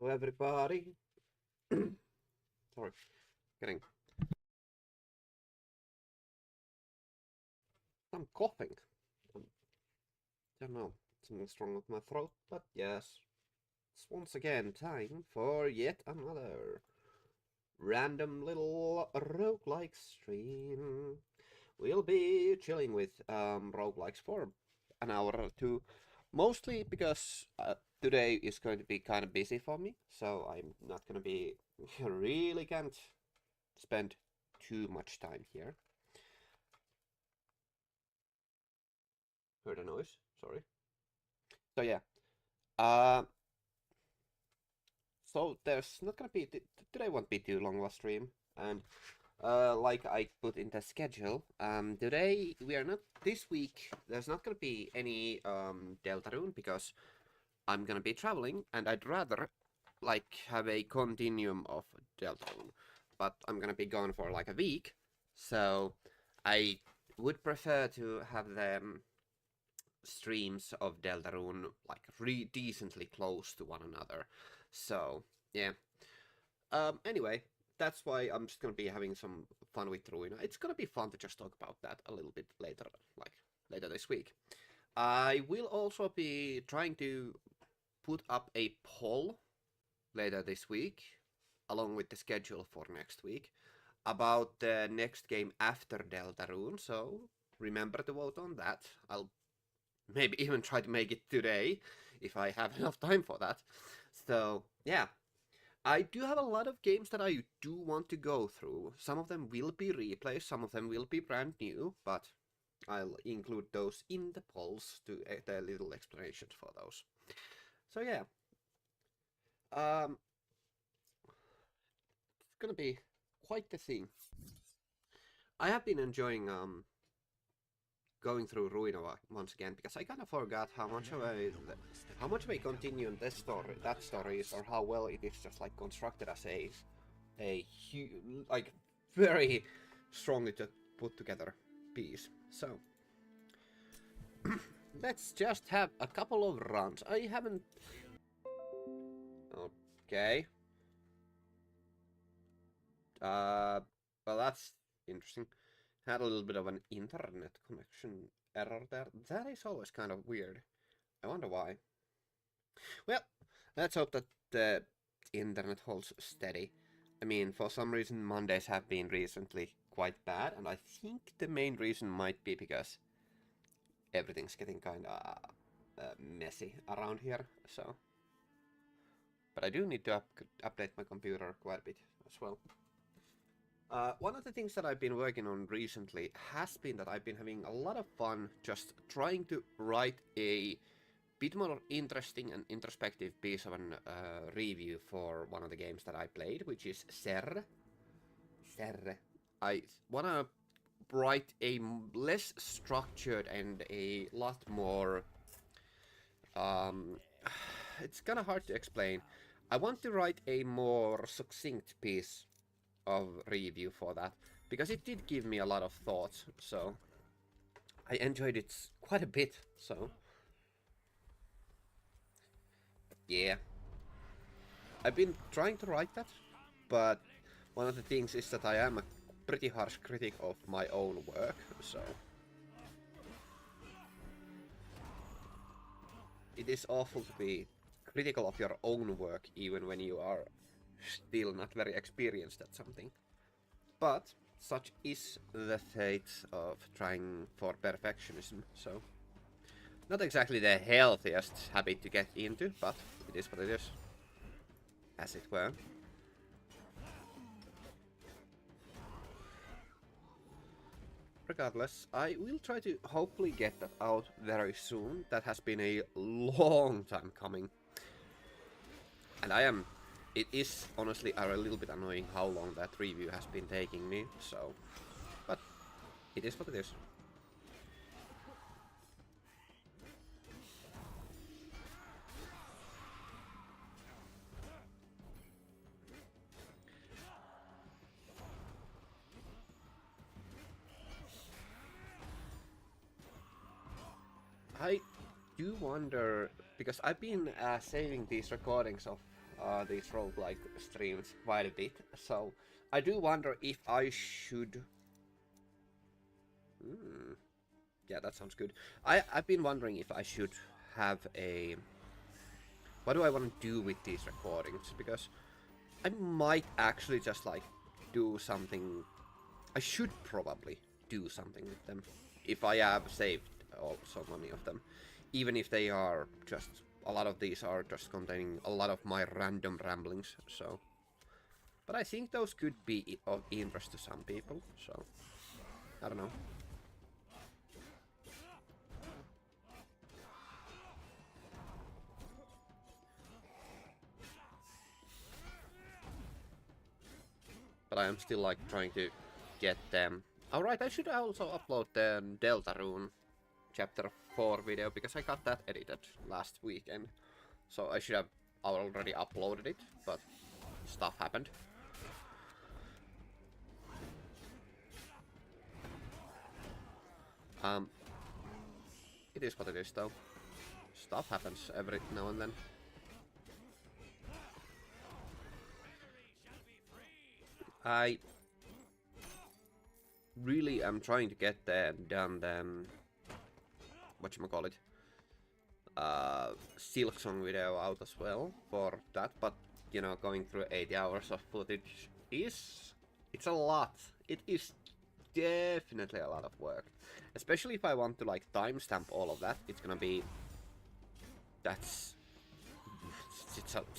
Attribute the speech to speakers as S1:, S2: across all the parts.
S1: Hello everybody. Sorry, getting. I'm coughing. I don't know, something's wrong with my throat, but yes. It's once again time for yet another random little roguelike stream. We'll be chilling with roguelikes for an hour or two, mostly because today is going to be kind of busy for me, so I'm not gonna be really can't spend too much time here. Heard a noise, sorry. So yeah, uh, so there's not gonna be today won't be too long of a stream, and like I put in the schedule, today we are not this week. There's not gonna be any Deltarune because I'm gonna be traveling, and I'd rather like have a continuum of Deltarune, but I'm gonna be gone for like a week, so I would prefer to have them streams of Deltarune like decently close to one another. So yeah. Anyway, that's why I'm just gonna be having some fun with Ruina. It's gonna be fun to just talk about that a little bit later, like later this week. I will also be trying to put up a poll later this week, along with the schedule for next week, about the next game after Deltarune. So remember to vote on that. I'll maybe even try to make it today if I have enough time for that. So yeah, I do have a lot of games that I do want to go through. Some of them will be replays, some of them will be brand new, but I'll include those in the polls to the little explanations for those. So yeah, um, it's gonna be quite the thing. I have been enjoying going through Ruina once again because I kind of forgot how much of a continuum this story that story is, or how well it is just like constructed as a huge, like very strongly to put together piece. So let's just have a couple of runs. I haven't. Okay. Uh, well, that's interesting. Had a little bit of an internet connection error there. That is always kind of weird. I wonder why. Well, let's hope that the internet holds steady. I mean, for some reason, Mondays have been recently quite bad, and I think the main reason might be because everything's getting kind of messy around here. So, but I do need to update my computer quite a bit as well. One of the things that I've been working on recently has been that I've been having a lot of fun just trying to write a bit more interesting and introspective piece of an review for one of the games that I played, which is Serre. I want to write a less structured and a lot more... it's kind of hard to explain. I want to write a more succinct piece of review for that, because it did give me a lot of thoughts, so I enjoyed it quite a bit, so yeah. I've been trying to write that, but one of the things is that I am a pretty harsh critic of my own work, so it is awful to be critical of your own work even when you are still not very experienced at something. But such is the fate of trying for perfectionism, so not exactly the healthiest habit to get into, but it is what it is, as it were. Regardless, I will try to hopefully get that out very soon. That has been a long time coming. And it is honestly a little bit annoying how long that review has been taking me, so, but it is what it is. I do wonder, because I've been saving these recordings of these roguelike streams quite a bit, so I do wonder if I should. Yeah, that sounds good. I've been wondering if I should have a. What do I want to do with these recordings? Because I might actually just like do something. I should probably do something with them if I have saved so many of them, even if they are just a lot of these are just containing a lot of my random ramblings. So, but I think those could be of interest to some people. So, I don't know. But I am still like trying to get them. Alright, I should also upload the Deltarune chapter 4 video because I got that edited last weekend. So I should have already uploaded it, but stuff happened. It is what it is though. Stuff happens every now and then. I really am trying to get done whatchamacallit, Silk Song video out as well for that, but you know, going through 80 hours of footage it's a lot. It is definitely a lot of work, especially if I want to like timestamp all of that. It's gonna be it's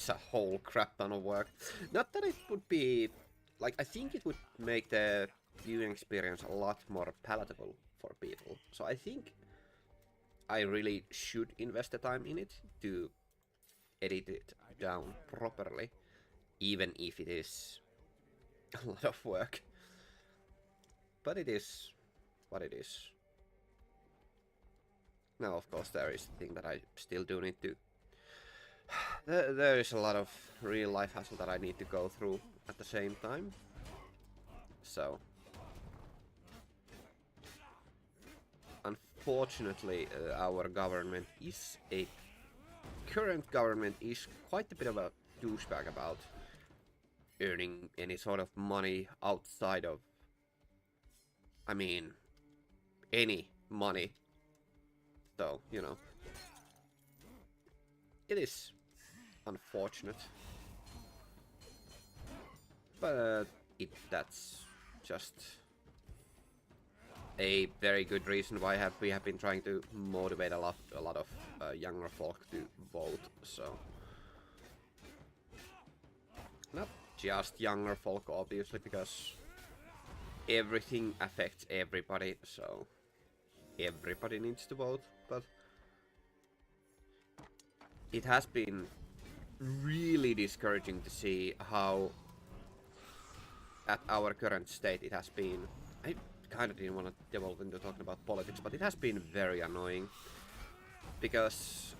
S1: a whole crap ton of work. Not that it would be like, I think it would make the viewing experience a lot more palatable for people. So I think I really should invest the time in it to edit it down properly, even if it is a lot of work. But it is what it is. Now, of course, there is the thing that I still do need to. There is a lot of real life hassle that I need to go through at the same time. So, unfortunately, our government is current government is quite a bit of a douchebag about earning any sort of money outside of, I mean, any money. So, you know, it is unfortunate. But that's just a very good reason why we have been trying to motivate a lot of younger folk to vote. So, not just younger folk, obviously, because everything affects everybody. So everybody needs to vote. But it has been really discouraging to see how, at our current state, it has been. I kind of didn't want to delve into talking about politics, but it has been very annoying because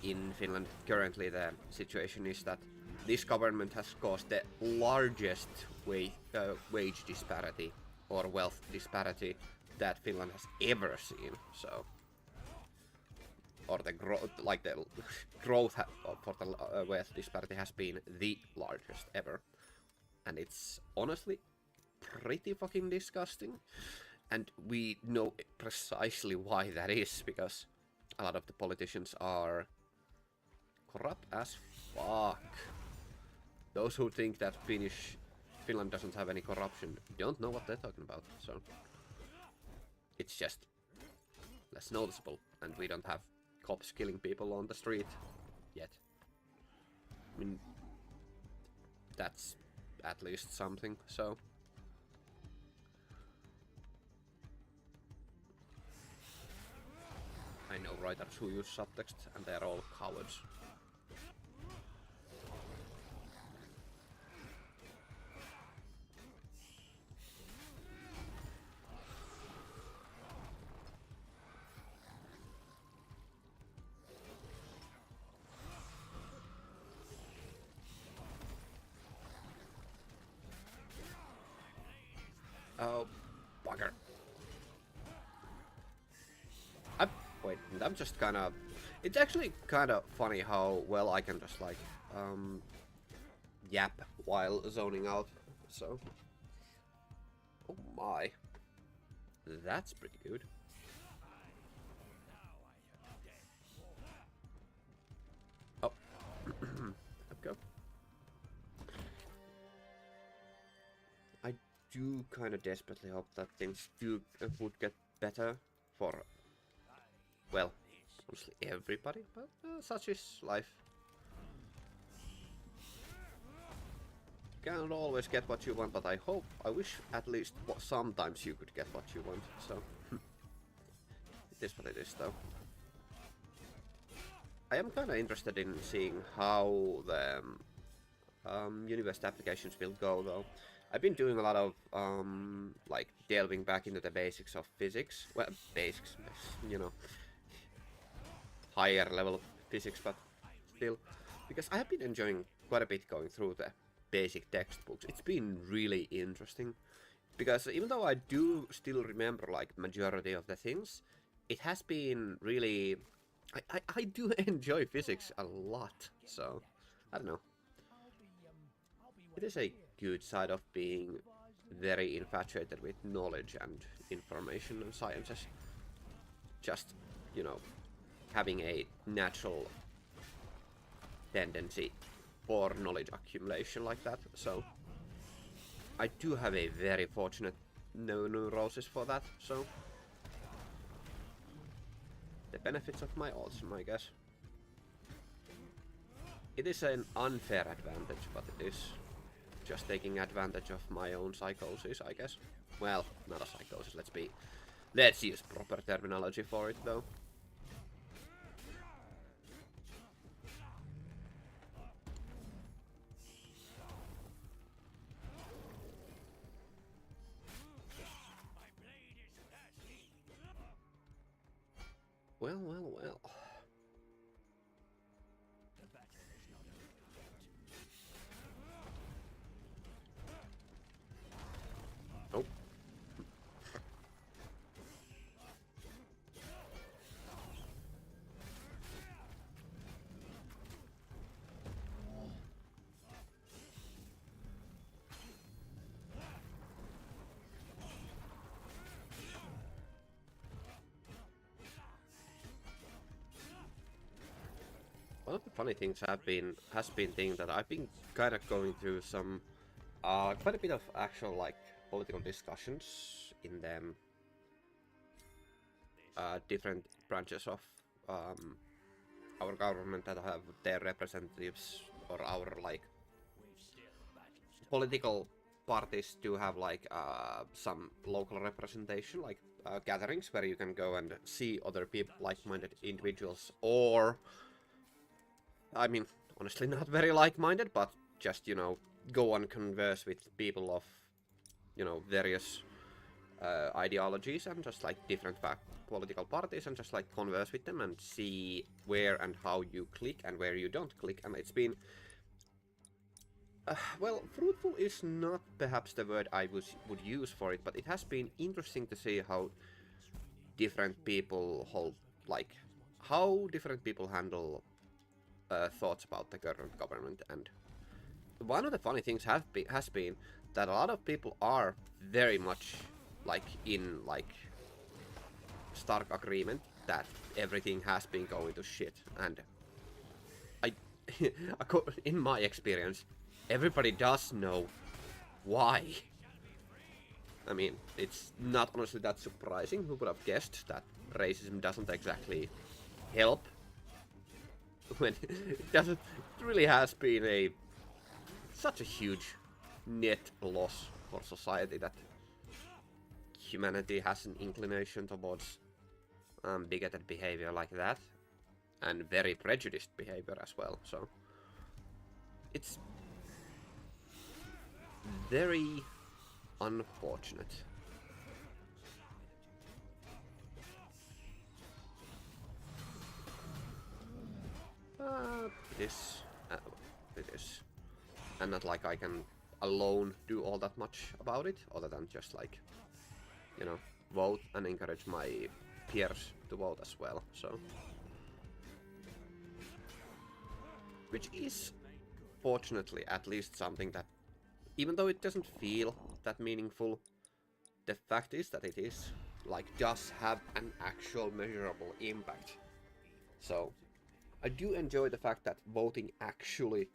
S1: in Finland currently the situation is that this government has caused the largest wage disparity or wealth disparity that Finland has ever seen. So, or the growth, like the growth for the wealth disparity has been the largest ever, and it's honestly pretty fucking disgusting. And we know precisely why that is, because a lot of the politicians are corrupt as fuck. Those who think that Finland doesn't have any corruption don't know what they're talking about. So it's just less noticeable, and we don't have cops killing people on the street yet. I mean, that's at least something. So I know writers who use subtext, and they're all cowards. Oh, bugger. Wait, And I'm just kind of... It's actually kind of funny how well I can just like yap while zoning out. So, oh my, that's pretty good. Oh, okay. I do kind of desperately hope that things would get better for, well, mostly everybody, but such is life. Can't always get what you want, but I wish at least sometimes you could get what you want, so it is what it is though. I am kind of interested in seeing how the university applications will go though. I've been doing a lot of like delving back into the basics of physics. Well, basics, you know, higher level of physics, but still, because I have been enjoying quite a bit going through the basic textbooks. It's been really interesting, because even though I do still remember like majority of the things, it has been really... I do enjoy physics a lot, so I don't know. It is a good side of being very infatuated with knowledge and information and sciences. Just, you know, having a natural tendency for knowledge accumulation like that. So I do have a very fortunate neurosis for that, so the benefits of my autism, I guess. It is an unfair advantage, but it is just taking advantage of my own psychosis, I guess. Well, not a psychosis, let's use proper terminology for it though. Well, well, well. Oh. One of the funny things has been thing that I've been kind of going through some quite a bit of actual like political discussions in them different branches of our government that have their representatives, or our like political parties do have like some local representation, like gatherings where you can go and see other people, like-minded individuals, or I mean, honestly, not very like-minded, but just, you know, go and converse with people of, you know, various ideologies and just like different political parties, and just like converse with them and see where and how you click and where you don't click. And it's been, well, fruitful is not perhaps the word I would use for it, but it has been interesting to see how different people how different people handle thoughts about the current government. And one of the funny things has been that a lot of people are very much like in like stark agreement that everything has been going to shit. And I in my experience, everybody does know why. I mean, it's not honestly that surprising. Who would have guessed that racism doesn't exactly help when it doesn't? It really has been such a huge net loss for society that humanity has an inclination towards bigoted behavior like that, and very prejudiced behavior as well. So it's very unfortunate. It is. It is. And not like I can alone do all that much about it, other than just like, you know, vote and encourage my peers to vote as well, so. Which is, fortunately, at least something that, even though it doesn't feel that meaningful, the fact is that it is, like, does have an actual measurable impact. So, I do enjoy the fact that voting actually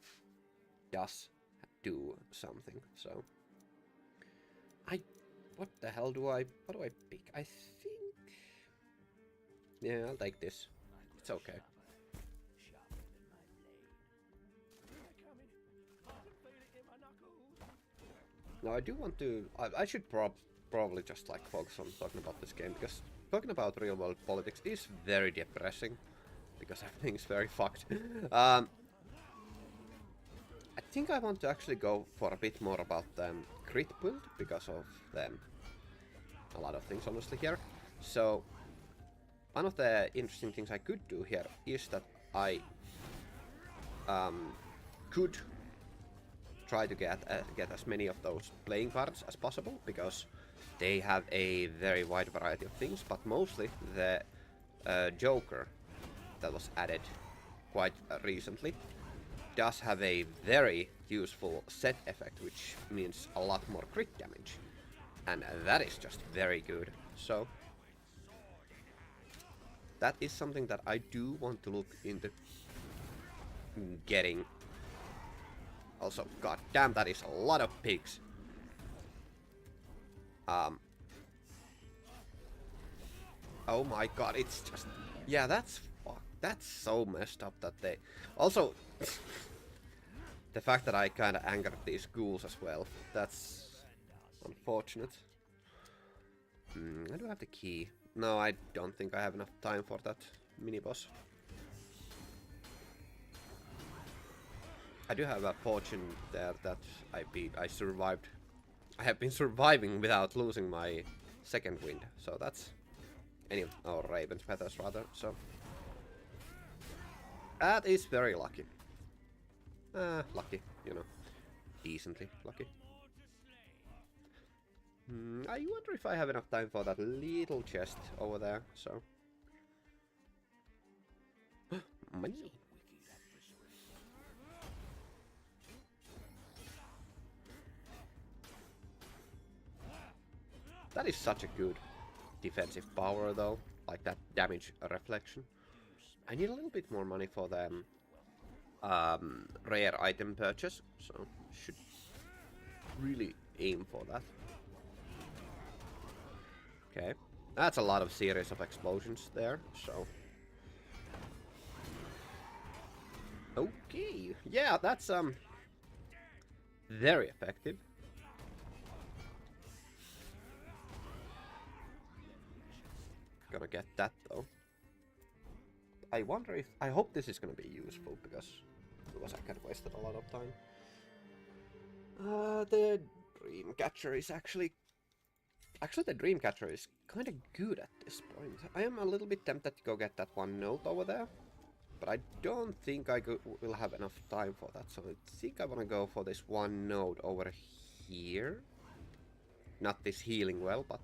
S1: does do something, so. What the hell what do I pick? I think... Yeah, I'll take this. It's okay. Now I do want to... I should probably just like focus on talking about this game, because talking about real world politics is very depressing, because everything's very fucked. I think I want to actually go for a bit more about the crit build, because of a lot of things honestly here. So one of the interesting things I could do here is that I could try to get as many of those playing cards as possible, because they have a very wide variety of things, but mostly the Joker that was added quite recently does have a very useful set effect, which means a lot more crit damage. And that is just very good. So that is something that I do want to look into getting. Also, god damn, that is a lot of pigs. Oh my god, it's just... Yeah, that's so messed up that they... Also, the fact that I kinda angered these ghouls as well, that's unfortunate. I do have the key. No, I don't think I have enough time for that mini-boss. I do have a fortune there that I survived. I have been surviving without losing my second wind, so that's... or Raven's feathers rather, so... That is very lucky. Lucky, you know. Decently lucky. I wonder if I have enough time for that little chest over there, so... Money! That is such a good defensive power though, like that damage reflection. I need a little bit more money for the rare item purchase, so should really aim for that. Okay, that's a lot of series of explosions there, so... Okay, yeah, that's very effective. Gonna get that though. I wonder if... I hope this is gonna be useful, because otherwise I kind of wasted a lot of time. The Dreamcatcher is actually... Actually, the Dreamcatcher is kind of good at this point. I am a little bit tempted to go get that one note over there, but I don't think I will have enough time for that, so I think I want to go for this one node over here. Not this healing well, but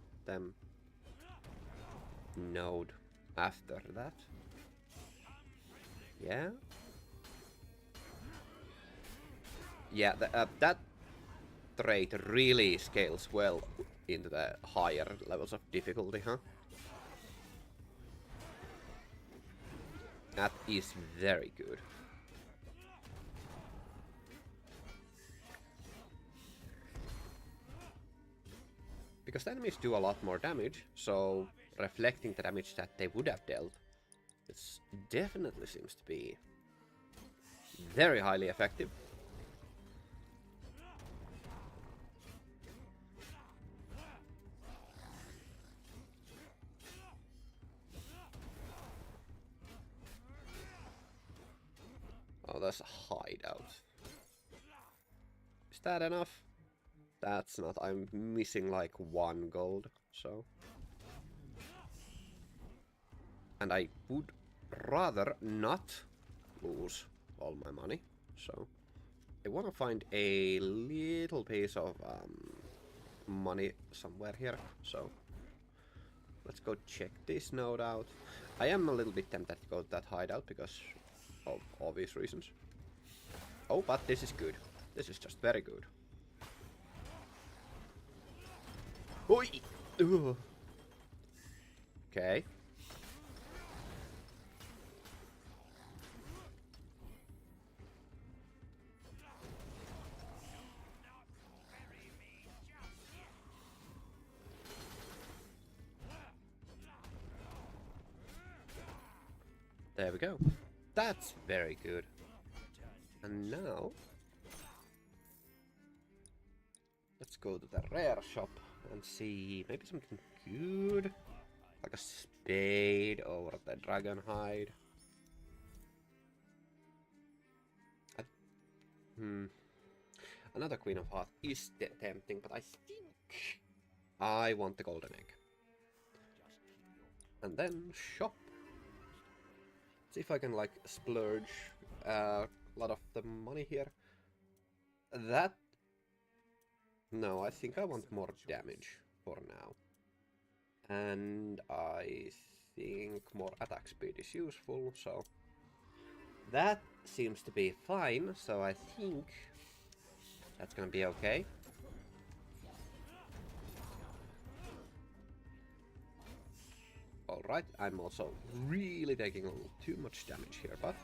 S1: node after that. Yeah. Yeah, that trait really scales well into the higher levels of difficulty, huh? That is very good. Because the enemies do a lot more damage, so reflecting the damage that they would have dealt, it definitely seems to be very highly effective. Oh, there's a hideout. Is that enough? That's not. I'm missing like 1 gold, so... And I would rather not lose all my money, so... I want to find a little piece of money somewhere here, so... let's go check this node out. I am a little bit tempted to go to that hideout because of obvious reasons. Oh, but this is good. This is just very good. Oi! Ugh. Okay. There we go. That's very good. And now let's go to the rare shop and see maybe something good. Like a spade or the dragon hide. Another Queen of Hearts is tempting, but I think I want the golden egg. And then shop. See if I can like splurge a lot of the money here. That... No, I think I want more damage for now. And I think more attack speed is useful, so... That seems to be fine, so I think that's gonna be okay. Alright, I'm also really taking a little too much damage here, but...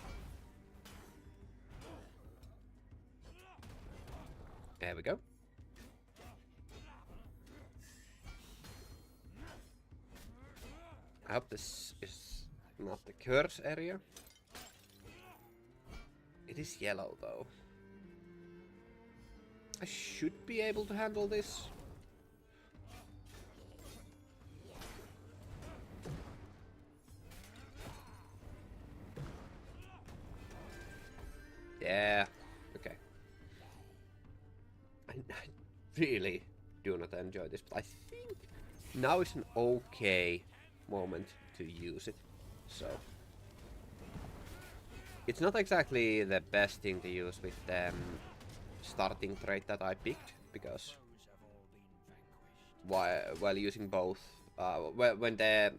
S1: There we go. I hope this is not the curse area. It is yellow though. I should be able to handle this. Yeah, okay. I really do not enjoy this, but I think now is an okay moment to use it. So it's not exactly the best thing to use with the starting trait that I picked, because while using both, when the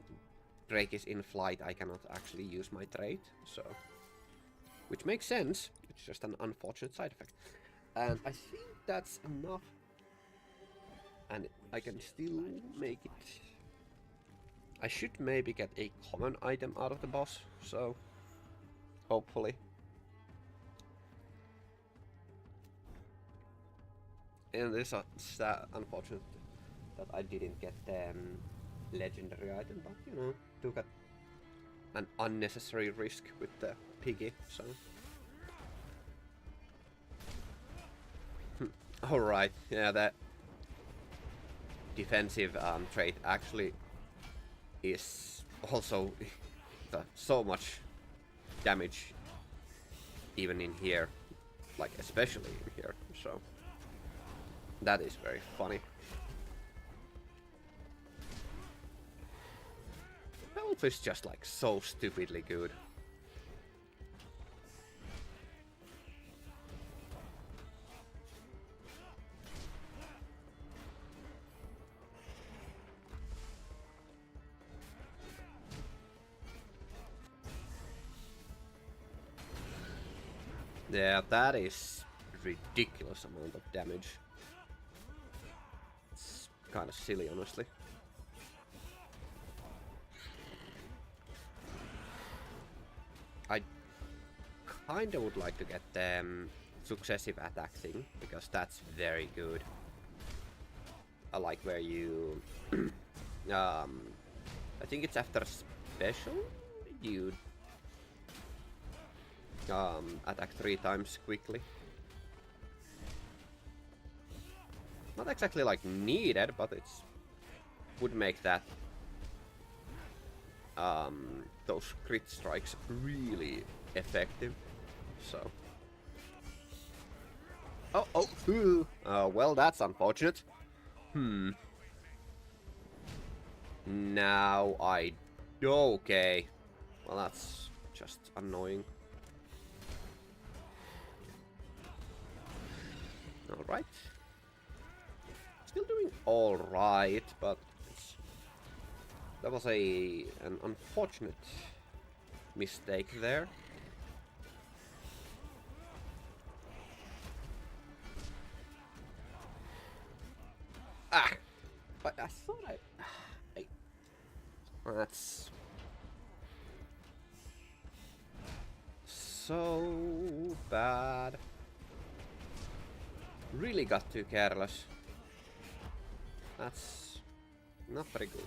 S1: Drake is in flight, I cannot actually use my trait, so which makes sense. It's just an unfortunate side effect, and I think that's enough. And I can still make it. I should maybe get a common item out of the boss, so hopefully. And it's unfortunate that I didn't get the legendary item, but you know, took an unnecessary risk with the piggy, so. Alright, yeah, that defensive trait actually is also so much damage even in here, like especially in here, so that is very funny. Health is just like so stupidly good. Yeah, that is ridiculous amount of damage. It's kind of silly, honestly. I kinda would like to get the successive attack thing, because that's very good. I like where you I think it's after special you attack 3 times quickly. Not exactly like needed, but it's would make that those crit strikes really effective. So well, that's unfortunate. Now okay. Well, that's just annoying. Alright. Still doing alright, but it's That was an unfortunate mistake there. Ah! But I thought I that's so bad. Really got too careless. That's not very good.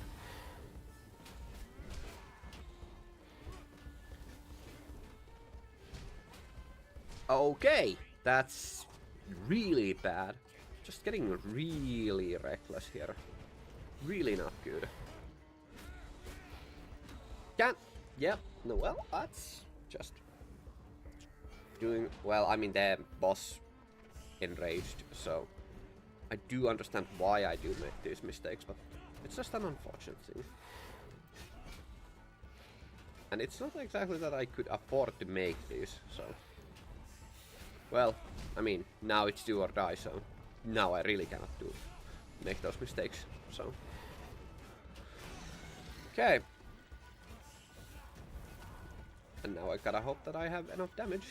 S1: Okay, that's really bad. Just getting really reckless here. Really not good. Can't. Yep. No, well, that's just doing well. I mean, the boss enraged, so I do understand why I do make these mistakes, but it's just an unfortunate thing. And it's not exactly that I could afford to make these, so... Well, I mean, now it's do or die, so now I really cannot make those mistakes, so... Okay. And now I gotta hope that I have enough damage.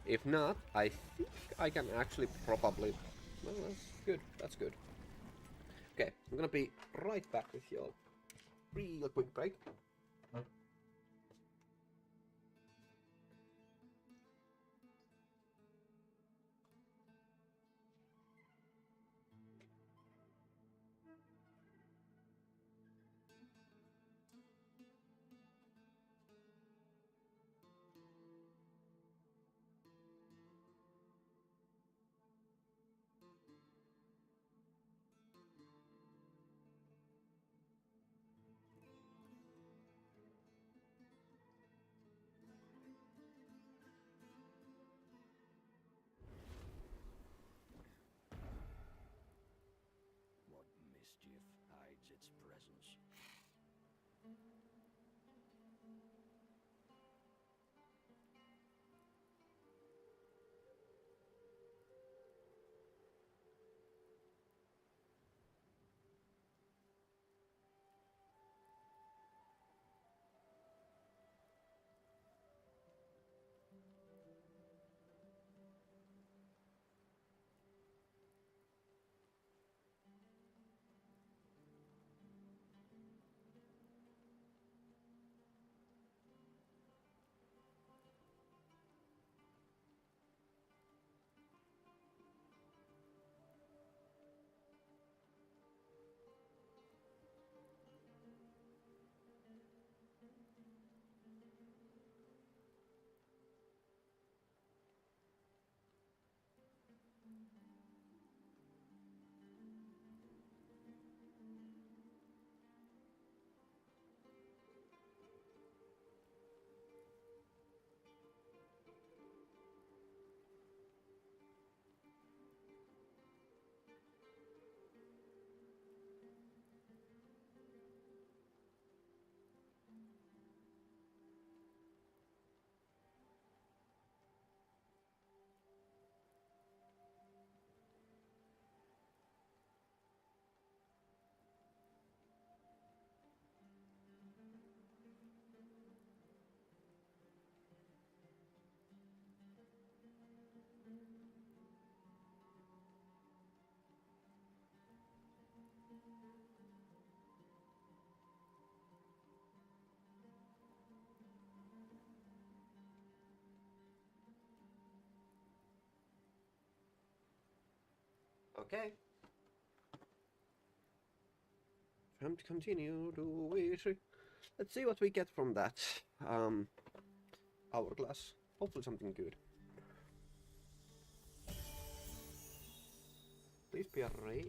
S1: If not, I think I can actually probably... Well, that's good, that's good. Okay, I'm gonna be right back with you all. Real quick break. Okay. Time to continue to wish. Let's see what we get from that hourglass. Hopefully something good. Please be a rare.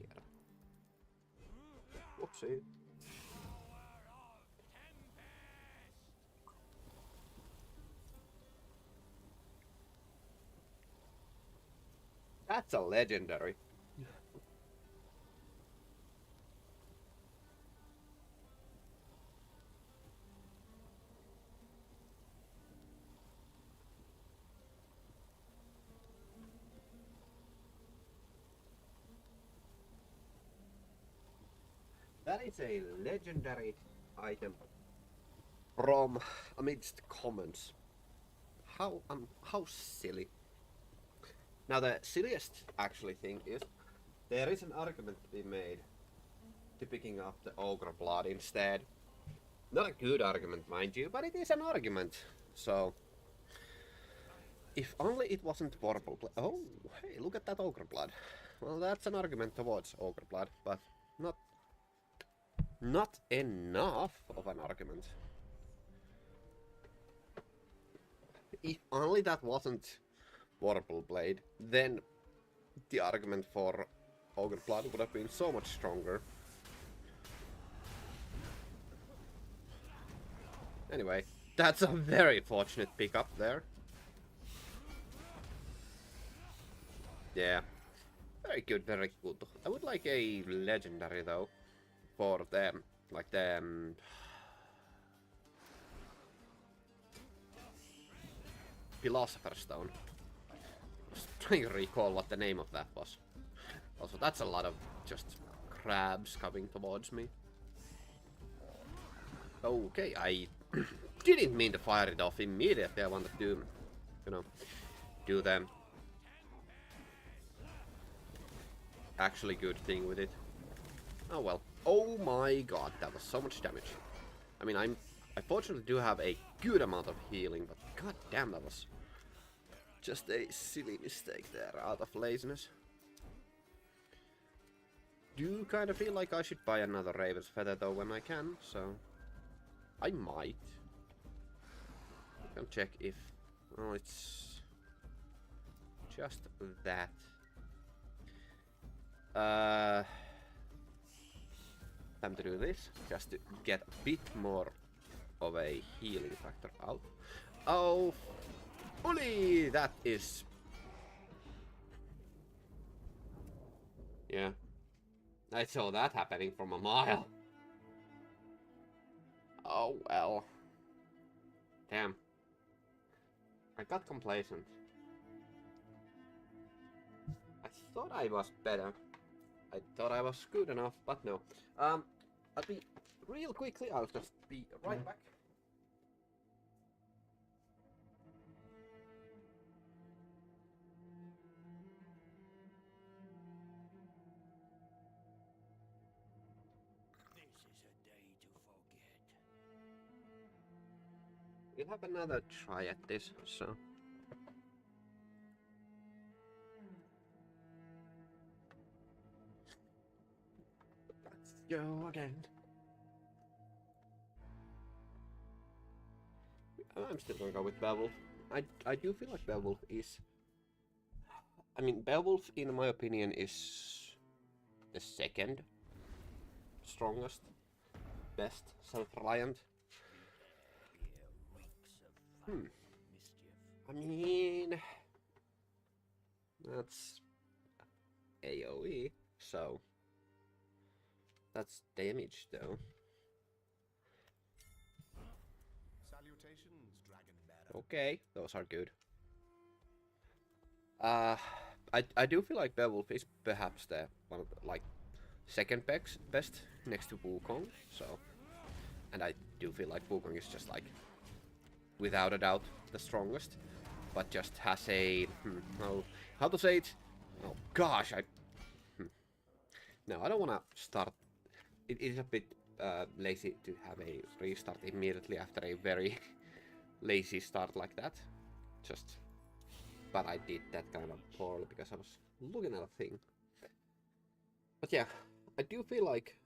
S1: Whoopsie. That's a legendary. That is a legendary item from amidst comments. How silly. Now the silliest actually thing is there is an argument to be made to picking up the ogre blood instead. Not a good argument, mind you, but it is an argument. So if only it wasn't purple blood. Oh, hey, look at that ogre blood. Well, that's an argument towards ogre blood, but not enough of an argument. If only that wasn't purple blade, then the argument for ogre blood would have been so much stronger. Anyway, that's a very fortunate pickup there. Yeah. Very good, very good. I would like a legendary though. For them. Like the... Philosopher's Stone. I was trying to recall what the name of that was. Also, that's a lot of just crabs coming towards me. Okay, I didn't mean to fire it off immediately. I wanted to, you know, do the actually good thing with it. Oh well. Oh my god, that was so much damage. I mean, I fortunately do have a good amount of healing, but god damn, that was just a silly mistake there, out of laziness. Do kind of feel like I should buy another Raven's Feather though when I can, so I might. I can check if... Oh, it's just that. Time to do this, just to get a bit more of a healing factor out. Oh, fully! That is... Yeah. I saw that happening from a mile. Oh well. Damn. I got complacent. I thought I was better. I thought I was good enough, but no. I'll be real quickly. I'll just be right back.
S2: This is a day to forget.
S1: We'll have another try at this, so. Let's go again. I'm still gonna go with Beowulf. I do feel like Beowulf is... I mean, Beowulf, in my opinion, is the second strongest, best self-reliant. I mean, that's AoE, so that's damage though.
S2: Salutations, Dragon Bearer.
S1: Okay, those are good. I do feel like Beowulf is perhaps the one of the, like, second best next to Wukong, so, and I do feel like Wukong is just like, without a doubt, the strongest, but just has a, well, how to say it? Oh gosh, no, I don't want to start. It is a bit lazy to have a restart immediately after a very lazy start like that. Just, but I did that kind of poorly because I was looking at a thing. But yeah, I do feel like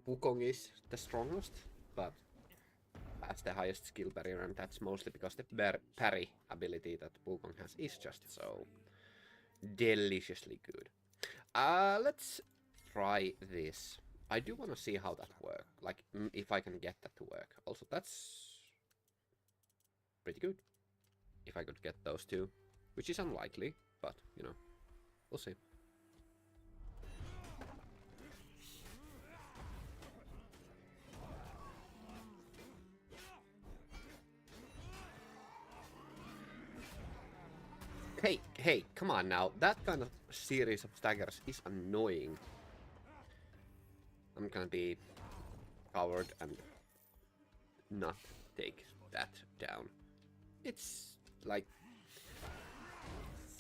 S1: Wukong is the strongest, but has the highest skill barrier, and that's mostly because the parry ability that Wukong has is just so deliciously good. Let's try this. I do want to see how that works, like if I can get that to work. Also, that's pretty good. If I could get those two, which is unlikely, but you know, we'll see. Hey, come on now. That kind of series of staggers is annoying. I'm gonna be covered and not take that down. It's like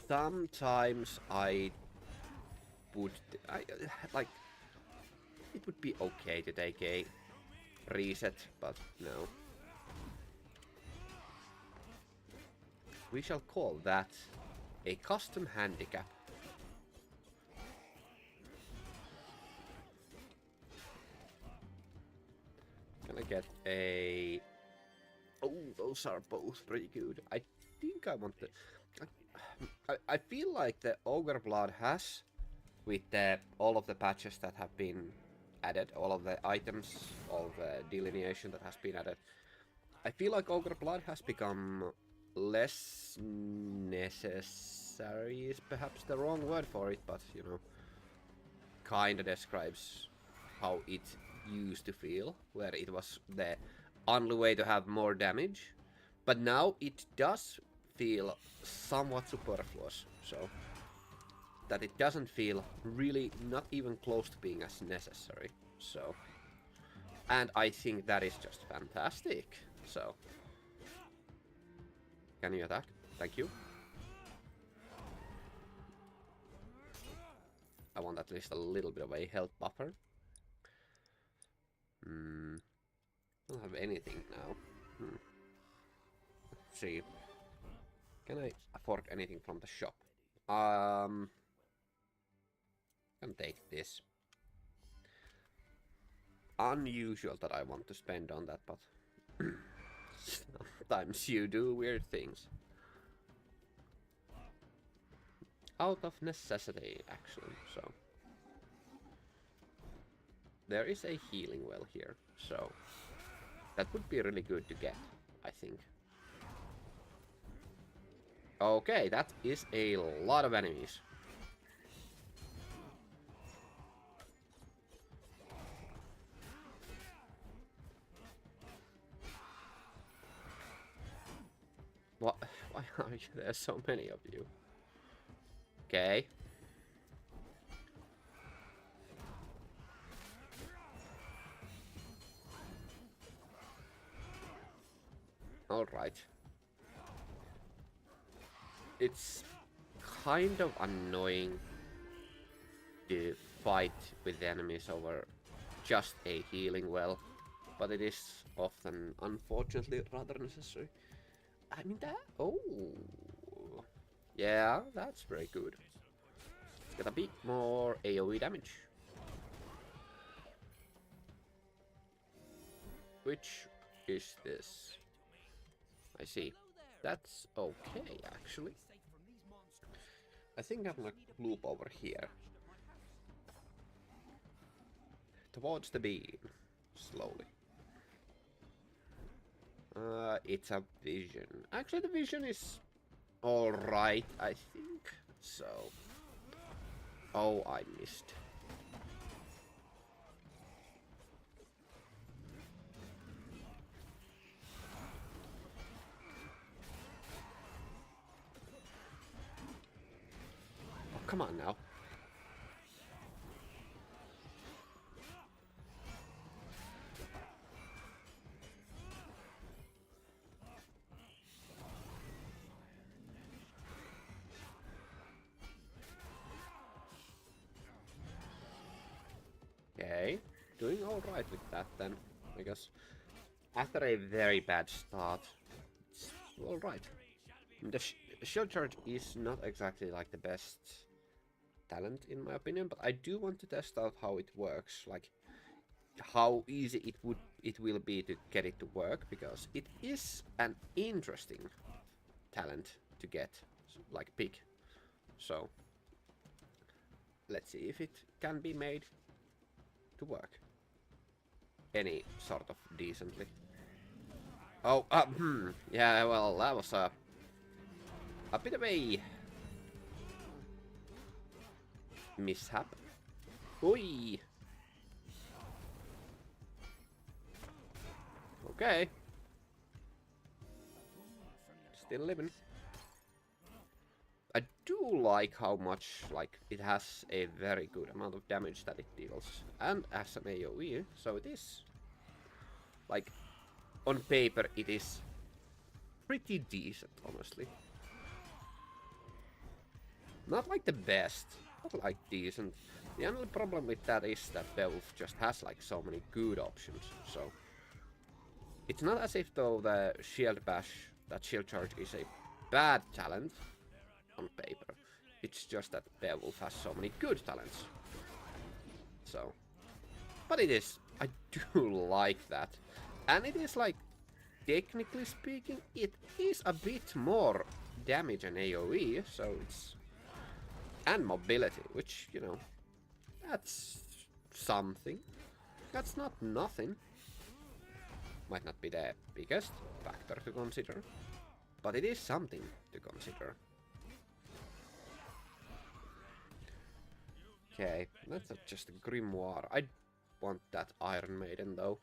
S1: sometimes I like it would be okay to take a reset, but no. We shall call that a custom handicap. Can I get a... Oh, those are both pretty good. I think I want the... I feel like the Ogre Blood has, with all of the patches that have been added, all of the items, all the delineation that has been added, I feel like Ogre Blood has become less necessary is perhaps the wrong word for it, but you know, kinda describes how it used to feel, where it was the only way to have more damage, but now it does feel somewhat superfluous, so that it doesn't feel really not even close to being as necessary. So, and I think that is just fantastic. So, can you attack? Thank you. I want at least a little bit of a health buffer. Don't have anything now. Let's see. Can I afford anything from the shop? Can take this. Unusual that I want to spend on that, but sometimes you do weird things. Out of necessity, actually, so. There is a healing well here, so that would be really good to get, I think. Okay, that is a lot of enemies. What? Why are there so many of you? Okay. Alright. It's kind of annoying to fight with the enemies over just a healing well, but it is often, unfortunately, rather necessary. I mean that... Oh! Yeah, that's very good. Let's get a bit more AoE damage. Which is this? I see. That's okay, actually. I think I'm gonna loop over here. Towards the beam. Slowly. It's a vision. Actually, the vision is alright, I think. So... Oh, I missed. Oh, come on now. Okay, doing alright with that then, I guess. After a very bad start, it's alright. The shield charge is not exactly like the best talent in my opinion, but I do want to test out how it works, like how easy it will be to get it to work, because it is an interesting talent to get, like pick. So let's see if it can be made to work any sort of decently. Oh, yeah, well, that was a bit of a mishap. Oi! Okay. Still living. I do like how much, like, it has a very good amount of damage that it deals. And as an AoE, so it is Like, on paper, it is pretty decent, honestly. Not like the best, but like decent. The only problem with that is that Beowulf just has like so many good options, so... It's not as if though the shield bash, that shield charge is a bad talent on paper. It's just that Beowulf has so many good talents. So... But it is, I do like that. And it is like, technically speaking, it is a bit more damage and AoE, so it's... And mobility, which, you know, that's something. That's not nothing. Might not be the biggest factor to consider, but it is something to consider. Okay, that's just a grimoire. I want that Iron Maiden though.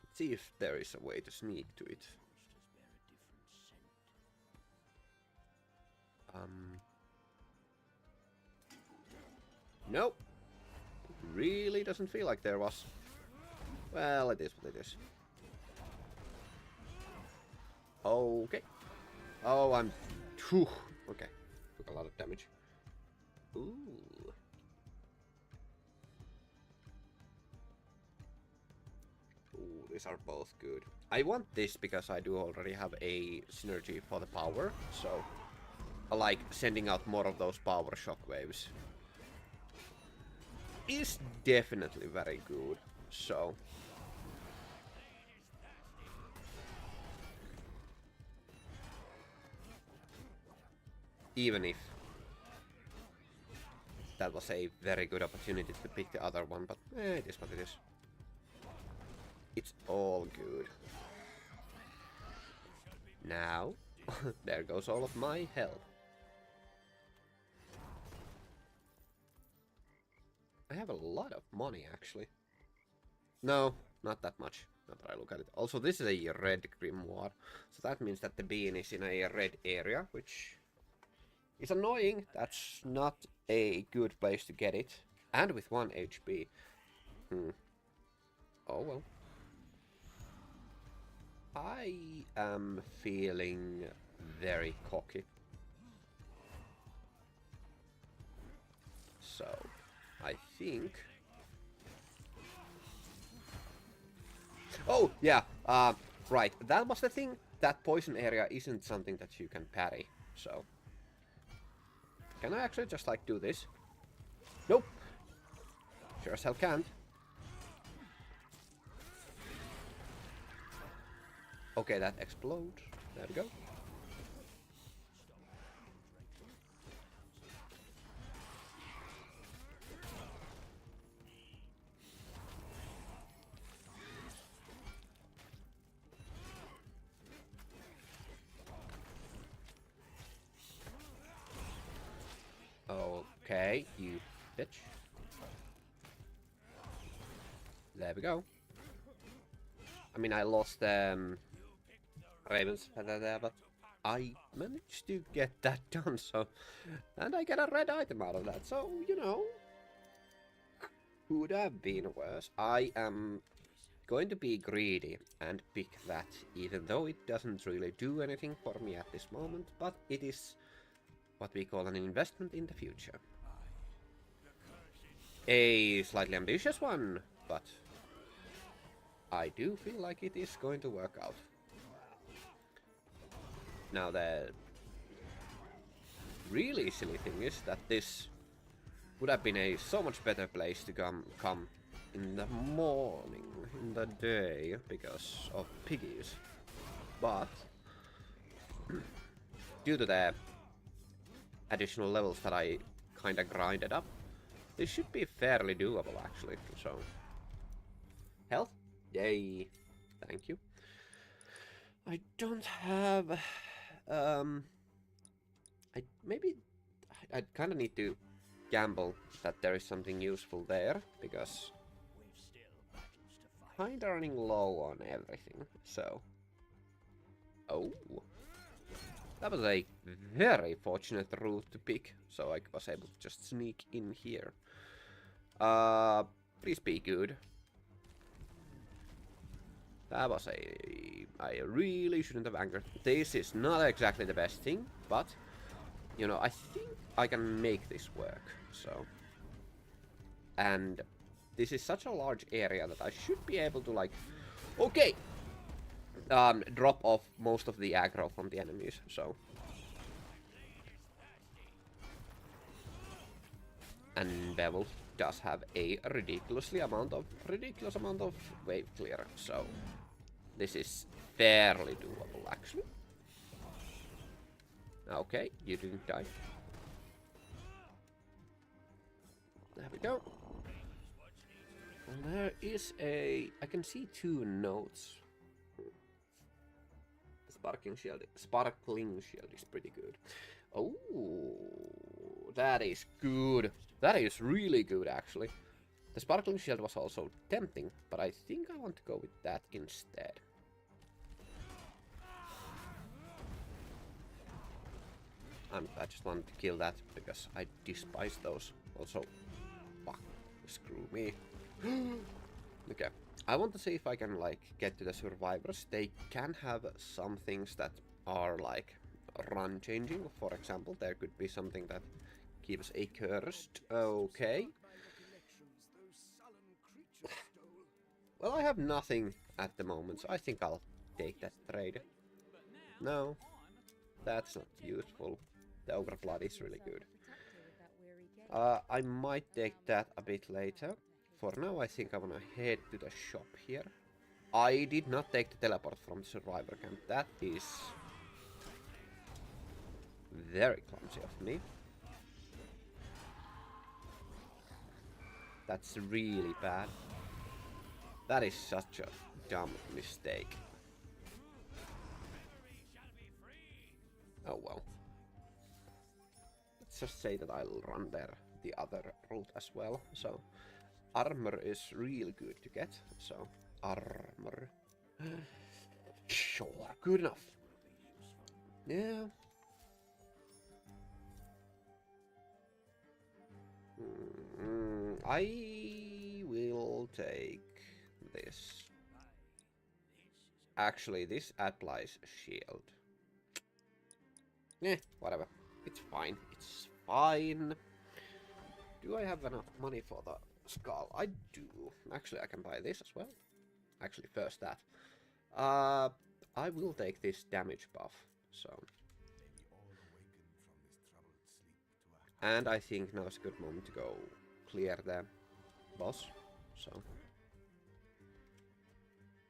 S1: Let's see if there is a way to sneak to it. Nope. Really doesn't feel like there was. Well, it is what it is. Okay. Oh, I'm... Whew. Okay. Took a lot of damage. Ooh. Ooh, these are both good. I want this because I do already have a synergy for the power, so... I like sending out more of those power shockwaves. Is definitely very good, so... Even if that was a very good opportunity to pick the other one, but it is what it is. It's all good. Now, there goes all of my health. I have a lot of money, actually. No, not that much, now that I look at it. Also, this is a red grimoire, so that means that the bean is in a red area, which is annoying. That's not a good place to get it. And with 1 HP. Oh well. I am feeling very cocky. So... I think... Oh, yeah, right, that was the thing. That poison area isn't something that you can parry, so... Can I actually just, like, do this? Nope! Sure as hell can't. Okay, that explodes. There we go. Okay, you bitch. There we go. I mean, I lost Ravens there, but I managed to get that done, so... And I get a red item out of that, so, you know... Could have been worse. I am going to be greedy and pick that, even though it doesn't really do anything for me at this moment, but it is what we call an investment in the future. A slightly ambitious one, but I do feel like it is going to work out. Now the really silly thing is that this would have been a so much better place to come in the morning, in the day, because of piggies. But due to the additional levels that I kinda grinded up, this should be fairly doable actually, so... Health? Yay! Thank you. I don't have... I kinda need to gamble that there is something useful there, because... Kinda running low on everything, so... Oh! That was a very fortunate route to pick, so I was able to just sneak in here. Please be good. That was I really shouldn't have angered. This is not exactly the best thing, but you know, I think I can make this work. So, and this is such a large area that I should be able to like, okay, drop off most of the aggro from the enemies. So, and Bevel does have a ridiculous amount of wave clear. So, this is fairly doable actually. Okay, you didn't die. There we go. And there is a... I can see 2 notes. The sparkling shield is pretty good. Oh, that is good. That is really good, actually. The sparkling shield was also tempting, but I think I want to go with that instead. I just wanted to kill that because I despise those. Also, fuck, screw me. Okay, I want to see if I can like get to the survivors. They can have some things that are like run changing. For example, there could be something that gives a cursed. Okay. Well, I have nothing at the moment, so I think I'll take that trade. No, that's not useful. The Ogre Blood is really good. I might take that a bit later. For now, I think I wanna head to the shop here. I did not take the teleport from the survivor camp. That is very clumsy of me. That's really bad. That is such a dumb mistake. Oh well. Let's just say that I'll run there the other route as well. So armor is really good to get. So armor. Sure, good enough. Yeah. I will take this. Actually, this applies shield. Whatever. It's fine. It's fine. Do I have enough money for the skull? I do. Actually, I can buy this as well. Actually, first that. I will take this damage buff. So. And I think now is a good moment to go clear the boss. So.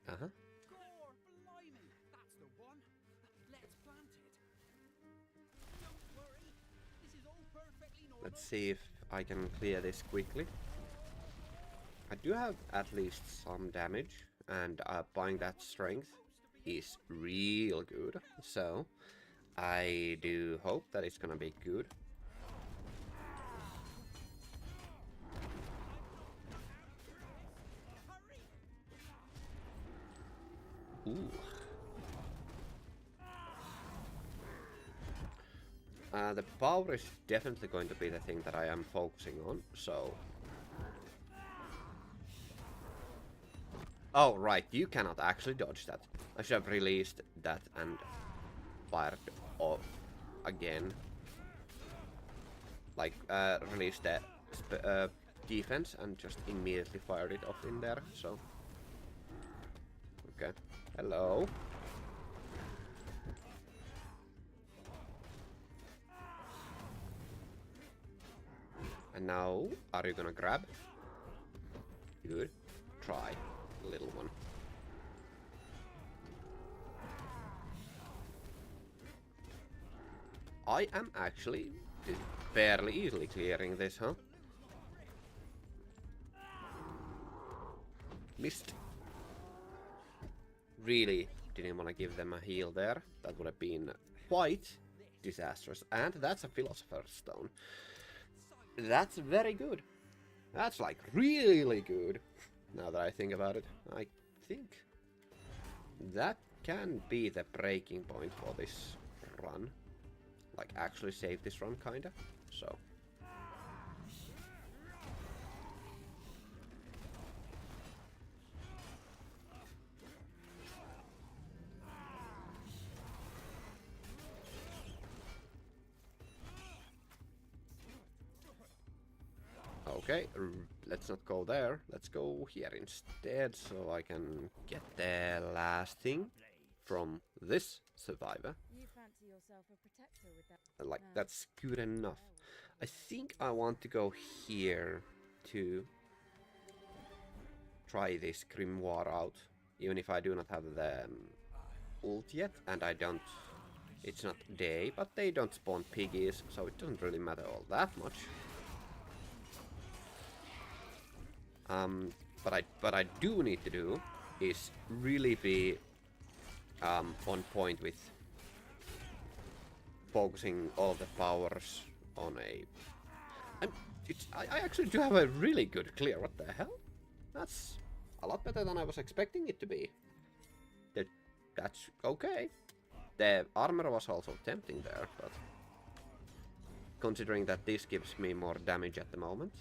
S1: Uh-huh. Let's see if I can clear this quickly. I do have at least some damage, and buying that strength is real good. So, I do hope that it's gonna be good. Ooh. The power is definitely going to be the thing that I am focusing on, so... Oh, right, you cannot actually dodge that. I should have released that and fired off again. Like, released the defense and just immediately fired it off in there, so... Okay, hello. And now, are you gonna grab? Good. Try, little one. I am actually fairly easily clearing this, huh? Missed. Really didn't want to give them a heal there. That would have been quite disastrous. And that's a Philosopher's Stone. That's very good. That's like really good. Now that I think about it, I think that can be the breaking point for this run. Like actually save this run kinda. So Okay, let's not go there. Let's go here instead, so I can get the last thing from this survivor.
S3: You fancy yourself a protector with that?
S1: Like,
S3: No.
S1: that's good enough. I think I want to go here to try this grimoire out, even if I do not have the ult yet, and I don't... It's not day, but they don't spawn piggies, so it doesn't really matter all that much. What I do need to do is really be on point with focusing all the powers on a... I actually do have a really good clear. What the hell? That's a lot better than I was expecting it to be. That's okay. The armor was also tempting there, but considering that this gives me more damage at the moment,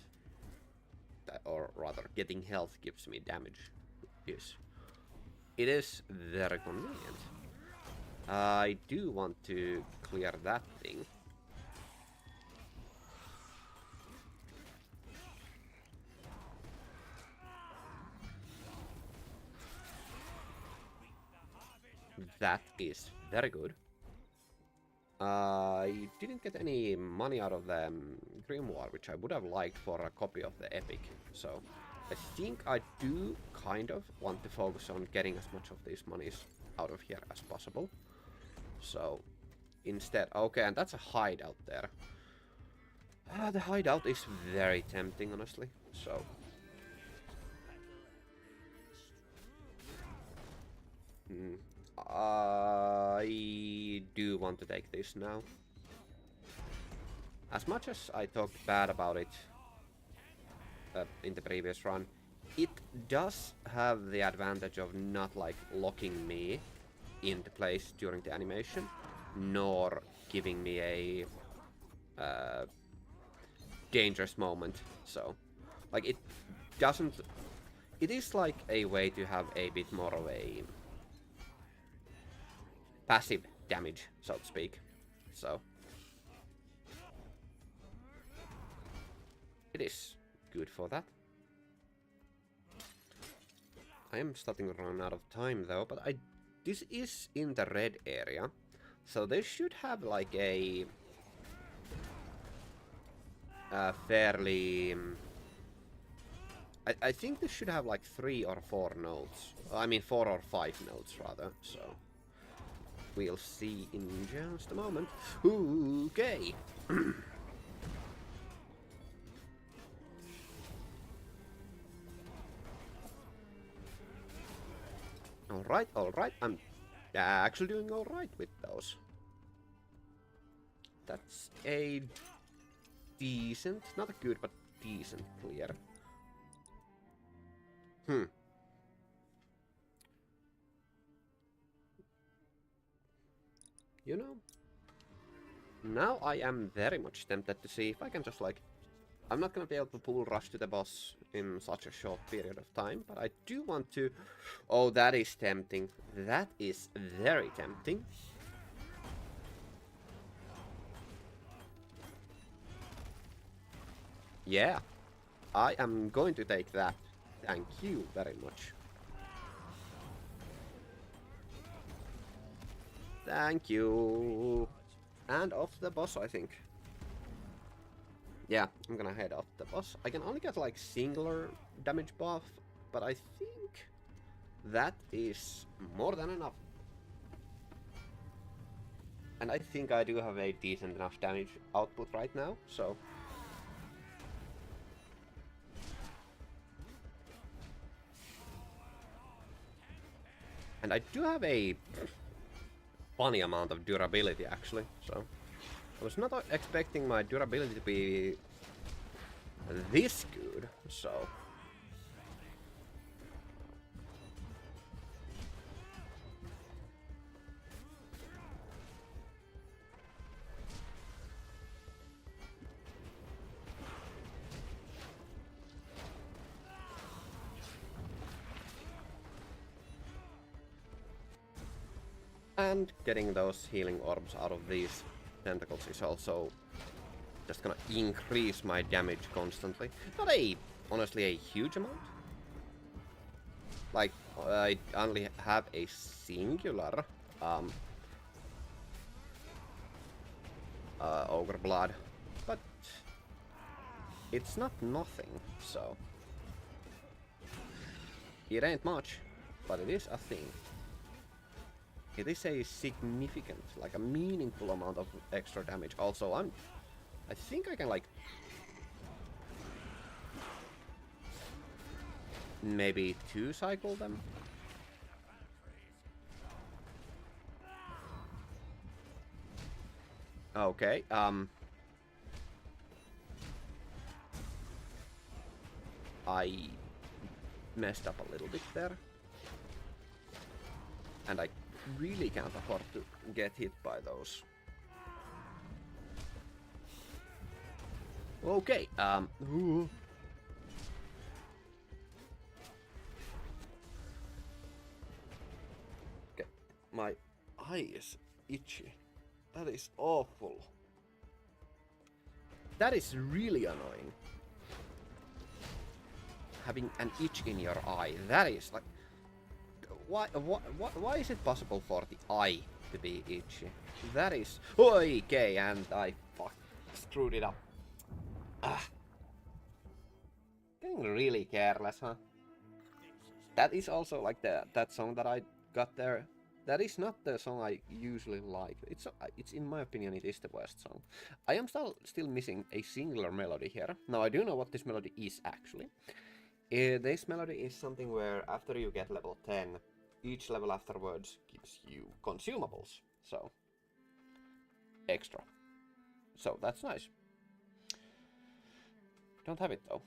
S1: or rather, getting health gives me damage, it is very convenient. I do want to clear that thing. That is very good. I didn't get any money out of the grimoire, which I would have liked for a copy of the epic, so I think I do kind of want to focus on getting as much of these monies out of here as possible. So instead, okay, and that's a hideout there. The hideout is very tempting, honestly, so... I do want to take this now. As much as I talked bad about it in the previous run, it does have the advantage of not like locking me into place during the animation, nor giving me a dangerous moment. So, like, it doesn't... It is like a way to have a bit more of a passive damage, so to speak. So it is good for that. I am starting to run out of time though, but this is in the red area, so they should have like a fairly... I think this should have like 3 or 4 nodes. I mean 4 or 5 nodes rather, so we'll see in just a moment. Okay. Alright. I'm actually doing alright with those. That's a decent, not a good, but decent clear. You know, now I am very much tempted to see if I can just like... I'm not gonna be able to full rush to the boss in such a short period of time, but I do want to... Oh, that is tempting. That is very tempting. Yeah, I am going to take that. Thank you very much. Thank you. And off the boss, I think. Yeah, I'm gonna head off the boss. I can only get like singular damage buff, but I think that is more than enough. And I think I do have a decent enough damage output right now, so... And I do have a funny amount of durability, actually, so... I was not expecting my durability to be this good, so... And getting those healing orbs out of these tentacles is also just gonna increase my damage constantly. Not honestly a huge amount. Like, I only have a singular Ogre Blood, but it's not nothing, so it ain't much, but it is a thing. It is a significant, like a meaningful amount of extra damage. Also, I think I can like maybe 2-cycle them. Okay, I messed up a little bit there. And I really can't afford to get hit by those. Okay, ooh. Okay, my eye is itchy. That is awful. That is really annoying. Having an itch in your eye, that is like... Why is it possible for the eye to be itchy? That is... Okay, and I screwed it up. Ah. Getting really careless, huh? That is also like that song that I got there. That is not the song I usually like. It's in my opinion, it is the worst song. I am still missing a singular melody here. Now I do know what this melody is actually. This melody is something where after you get level 10, each level afterwards gives you consumables. So, extra. So that's nice. Don't have it though.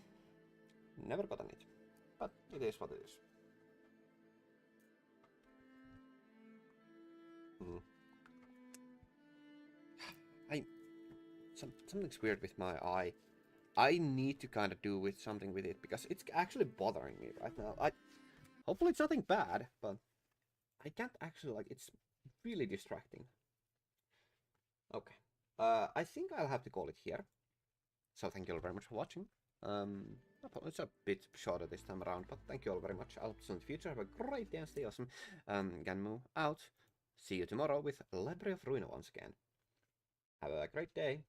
S1: Never gotten it. But it is what it is. Something's weird with my eye. I need to kind of do something with it because it's actually bothering me right now. Hopefully it's nothing bad, but I can't actually like it's really distracting. Okay. I think I'll have to call it here. So thank you all very much for watching. It's a bit shorter this time around, but thank you all very much. I'll see you in the future. Have a great day and stay awesome. Ganmu out. See you tomorrow with Library of Ruina once again. Have a great day.